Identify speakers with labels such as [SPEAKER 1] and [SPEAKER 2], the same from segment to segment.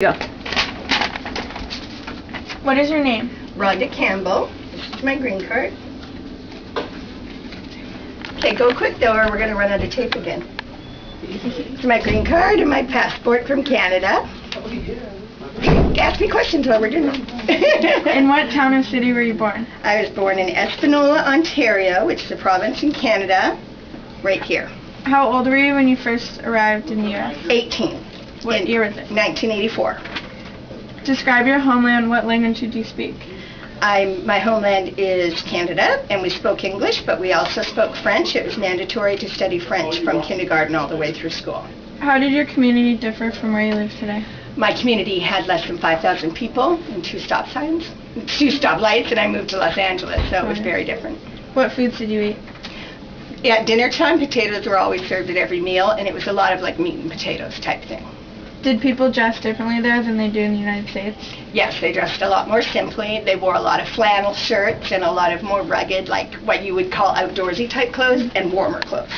[SPEAKER 1] Go.
[SPEAKER 2] What is your name?
[SPEAKER 3] Rhonda Campbell. This is my green card. Okay, go quick though or we're going to run out of tape again. It's my green card and my passport from Canada. Ask me questions while we're doing it.
[SPEAKER 2] In what town or city were you born?
[SPEAKER 3] I was born in Espanola, Ontario, which is a province in Canada, right here.
[SPEAKER 2] How old were you when you first arrived in the U.S.?
[SPEAKER 3] 18.
[SPEAKER 2] What year was it?
[SPEAKER 3] 1984.
[SPEAKER 2] Describe your homeland. What language did you speak?
[SPEAKER 3] My homeland is Canada, and we spoke English, but we also spoke French. It was mandatory to study French from kindergarten all the way through school.
[SPEAKER 2] How did your community differ from where you live today?
[SPEAKER 3] My community had less than 5,000 people and two stoplights, and I moved to Los Angeles, so it was very different.
[SPEAKER 2] What foods did you eat?
[SPEAKER 3] At dinner time, potatoes were always served at every meal, and it was a lot of like meat and potatoes type thing.
[SPEAKER 2] Did people dress differently there than they do in the United States?
[SPEAKER 3] Yes, they dressed a lot more simply. They wore a lot of flannel shirts and a lot of more rugged, like what you would call outdoorsy type clothes, and warmer clothes.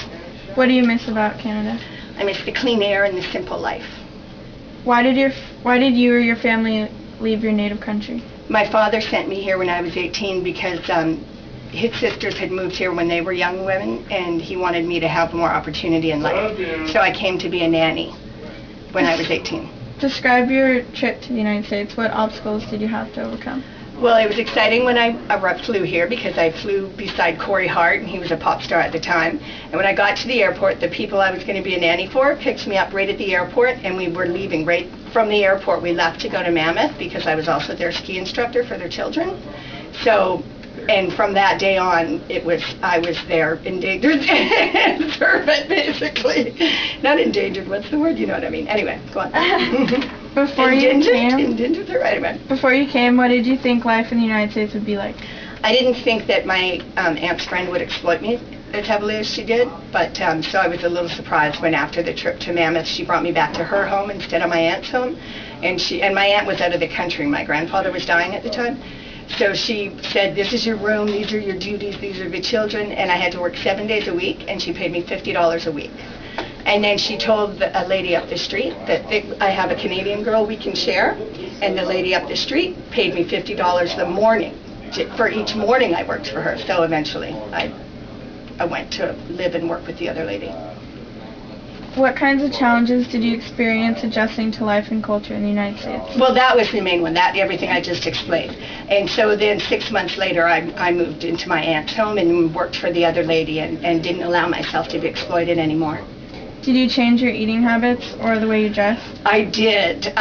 [SPEAKER 2] What do you miss about Canada?
[SPEAKER 3] I miss the clean air and the simple life.
[SPEAKER 2] Why did you or your family leave your native country?
[SPEAKER 3] My father sent me here when I was 18 because his sisters had moved here when they were young women, and he wanted me to have more opportunity in life. So I came to be a nanny when I was 18.
[SPEAKER 2] Describe your trip to the United States. What obstacles did you have to overcome?
[SPEAKER 3] Well, it was exciting when I flew here because I flew beside Corey Hart, and he was a pop star at the time. And when I got to the airport, the people I was going to be a nanny for picked me up right at the airport, and we were leaving right from the airport. We left to go to Mammoth because I was also their ski instructor for their children. So, and from that day on, I was their endangered servant, basically. Not endangered, what's the word? You know what I mean. Anyway, go on.
[SPEAKER 2] Before you came, what did you think life in the United States would be like?
[SPEAKER 3] I didn't think that my aunt's friend would exploit me as heavily as she did, but so I was a little surprised when after the trip to Mammoth, she brought me back to her home instead of my aunt's home. And my aunt was out of the country. My grandfather was dying at the time. So she said, this is your room, these are your duties, these are the children, and I had to work 7 days a week, and she paid me $50 a week. And then she told a lady up the street that I have a Canadian girl we can share, and the lady up the street paid me $50 the morning for each morning I worked for her. So eventually I went to live and work with the other lady.
[SPEAKER 2] What kinds of challenges did you experience adjusting to life and culture in the United States?
[SPEAKER 3] Well, that was the main one, everything I just explained. And so then 6 months later, I moved into my aunt's home and worked for the other lady and didn't allow myself to be exploited anymore.
[SPEAKER 2] Did you change your eating habits or the way you dress?
[SPEAKER 3] I did.